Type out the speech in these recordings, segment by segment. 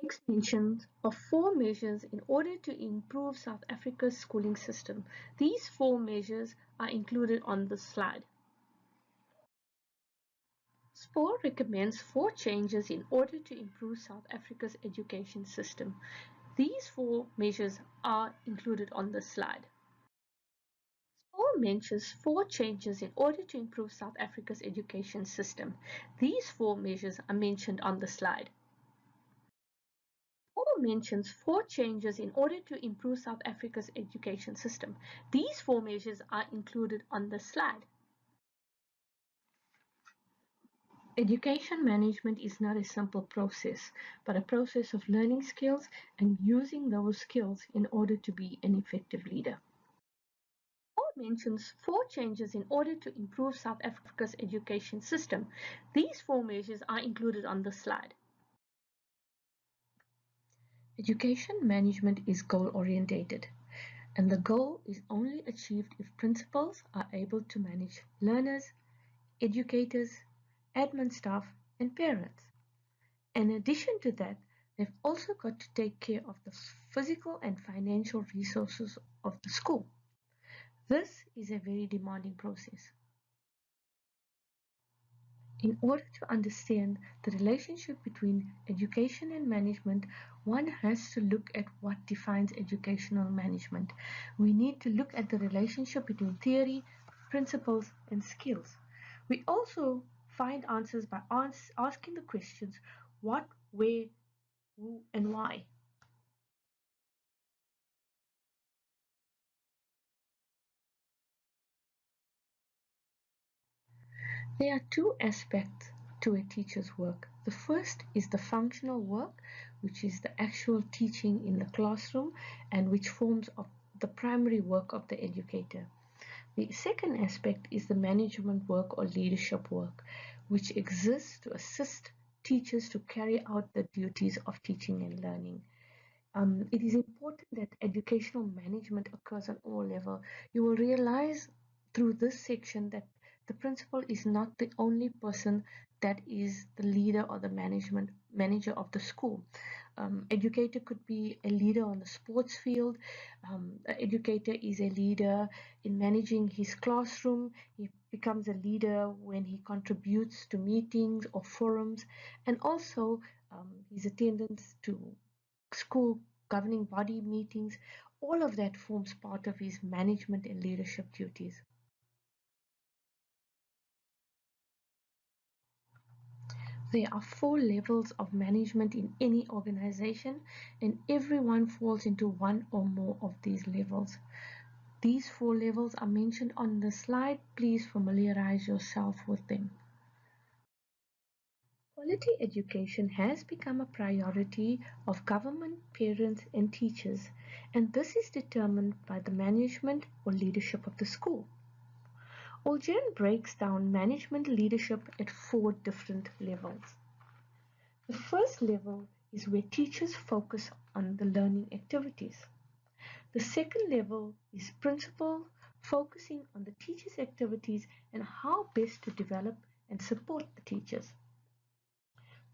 Extensions of 4 measures in order to improve South Africa's schooling system. These 4 measures are included on the slide. SPOR recommends 4 changes in order to improve South Africa's education system. These 4 measures are included on the slide. SPOR mentions 4 changes in order to improve South Africa's education system. These 4 measures are mentioned on the slide. SPOR mentions 4 changes in order to improve South Africa's education system. These 4 measures are included on the slide. Education management is not a simple process, but a process of learning skills and using those skills in order to be an effective leader. SPOR mentions 4 changes in order to improve South Africa's education system. These 4 measures are included on the slide. Education management is goal-orientated, and the goal is only achieved if principals are able to manage learners, educators, admin staff, and parents. In addition to that, they've also got to take care of the physical and financial resources of the school. This is a very demanding process. In order to understand the relationship between education and management, one has to look at what defines educational management. We need to look at the relationship between theory, principles, and skills. We also find answers by asking the questions what, where, who, and why. There are 2 aspects to a teacher's work. The first is the functional work, which is the actual teaching in the classroom and which forms of the primary work of the educator. The second aspect is the management work or leadership work, which exists to assist teachers to carry out the duties of teaching and learning. It is important that educational management occurs on all levels. You will realize through this section that the principal is not the only person that is the leader or the manager of the school. Educator could be a leader on the sports field. An educator is a leader in managing his classroom. He becomes a leader when he contributes to meetings or forums, and also his attendance to school governing body meetings. All of that forms part of his management and leadership duties. There are 4 levels of management in any organization, and everyone falls into one or more of these levels. These 4 levels are mentioned on the slide. Please familiarize yourself with them. Quality education has become a priority of government, parents, and teachers, and this is determined by the management or leadership of the school. Oljan breaks down management leadership at 4 different levels. The first level is where teachers focus on the learning activities. The second level is principal focusing on the teachers' activities and how best to develop and support the teachers.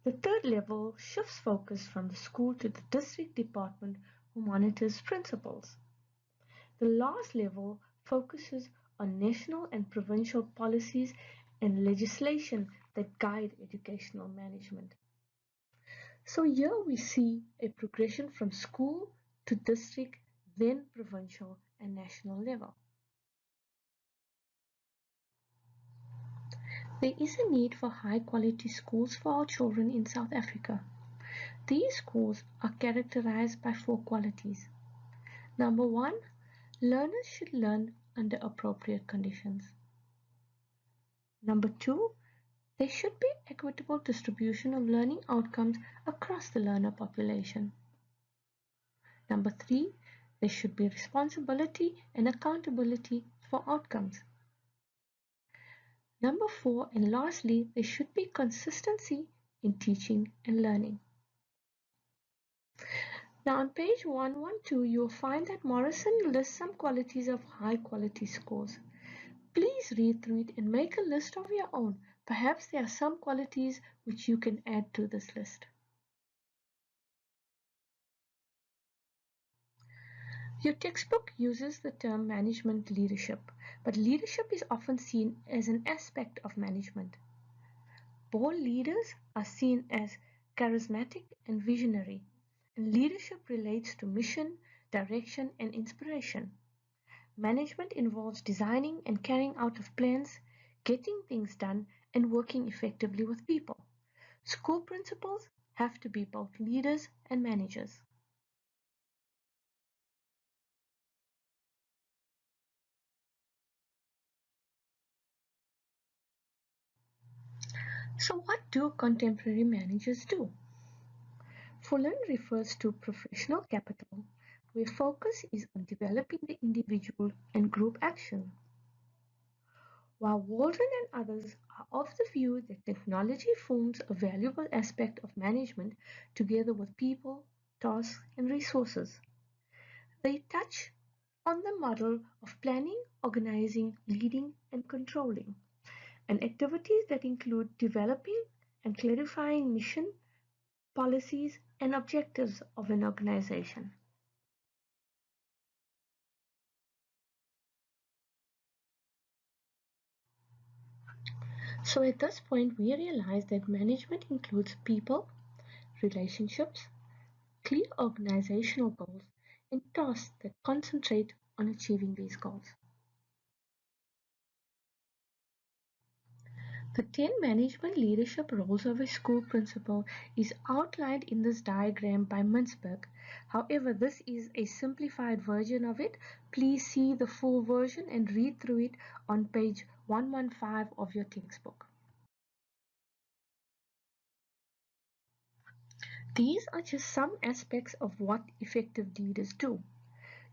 The third level shifts focus from the school to the district department who monitors principals. The last level focuses on national and provincial policies and legislation that guide educational management. So here we see a progression from school to district, then provincial and national level. There is a need for high-quality schools for our children in South Africa. These schools are characterized by 4 qualities. Number 1, learners should learn under appropriate conditions. Number 2, there should be equitable distribution of learning outcomes across the learner population. Number 3, there should be responsibility and accountability for outcomes. Number 4, and lastly, there should be consistency in teaching and learning. Now on page 112, you will find that Morrison lists some qualities of high-quality schools. Please read through it and make a list of your own. Perhaps there are some qualities which you can add to this list. Your textbook uses the term management leadership, but leadership is often seen as an aspect of management. Born leaders are seen as charismatic and visionary, and leadership relates to mission, direction, and inspiration. Management involves designing and carrying out of plans, getting things done, and working effectively with people. School principals have to be both leaders and managers. So what do contemporary managers do? Fullen refers to professional capital, where focus is on developing the individual and group action. While Waldron and others are of the view that technology forms a valuable aspect of management together with people, tasks, and resources. They touch on the model of planning, organizing, leading, and controlling, and activities that include developing and clarifying mission, policies, and objectives of an organization. So at this point, we realize that management includes people, relationships, clear organizational goals, and tasks that concentrate on achieving these goals. The 10 management leadership roles of a school principal is outlined in this diagram by Mintzberg. However, this is a simplified version of it. Please see the full version and read through it on page 115 of your textbook. These are just some aspects of what effective leaders do.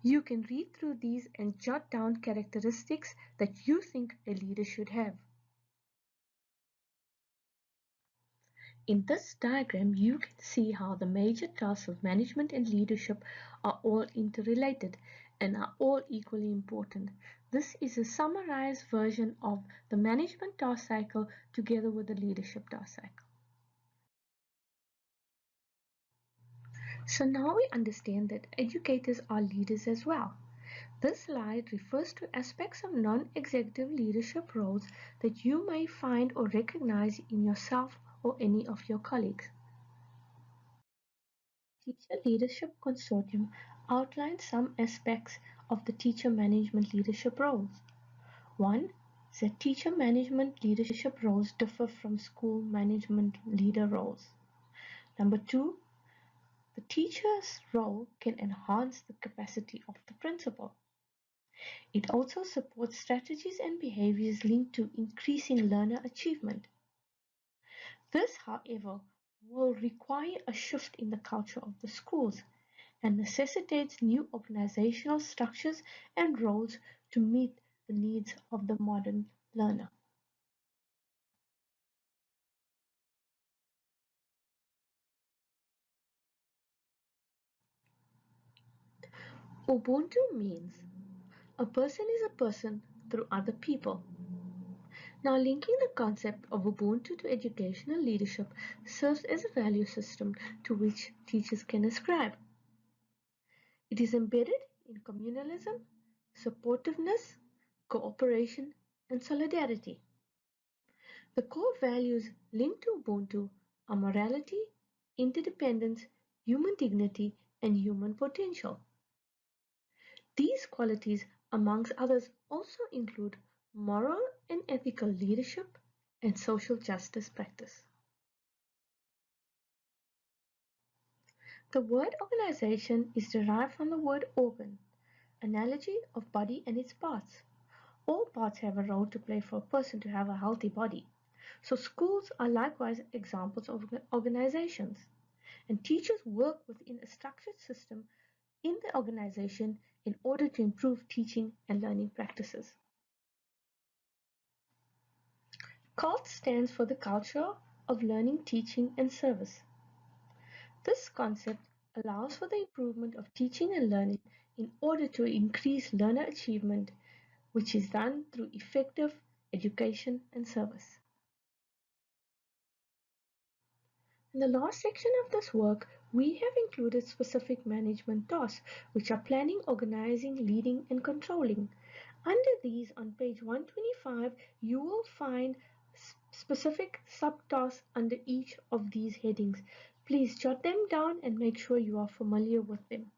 You can read through these and jot down characteristics that you think a leader should have. In this diagram, you can see how the major tasks of management and leadership are all interrelated and are all equally important. This is a summarized version of the management task cycle together with the leadership task cycle. So now we understand that educators are leaders as well. This slide refers to aspects of non-executive leadership roles that you may find or recognize in yourself or any of your colleagues. Teacher Leadership Consortium outlines some aspects of the teacher management leadership roles. One is that teacher management leadership roles differ from school management leader roles. Number two, the teacher's role can enhance the capacity of the principal. It also supports strategies and behaviors linked to increasing learner achievement. This, however, will require a shift in the culture of the schools and necessitates new organizational structures and roles to meet the needs of the modern learner. Ubuntu means a person is a person through other people. Now, linking the concept of Ubuntu to educational leadership serves as a value system to which teachers can ascribe. It is embedded in communalism, supportiveness, cooperation, and solidarity. The core values linked to Ubuntu are morality, interdependence, human dignity, and human potential. These qualities, amongst others, also include moral and ethical leadership and social justice practice. The word organization is derived from the word organ, analogy of body and its parts. All parts have a role to play for a person to have a healthy body. So schools are likewise examples of organizations. And teachers work within a structured system in the organization in order to improve teaching and learning practices. CULT stands for the culture of learning, teaching, and service. This concept allows for the improvement of teaching and learning in order to increase learner achievement, which is done through effective education and service. In the last section of this work, we have included specific management tasks, which are planning, organizing, leading, and controlling. Under these, on page 125, you will find specific subtasks under each of these headings. Please jot them down and make sure you are familiar with them.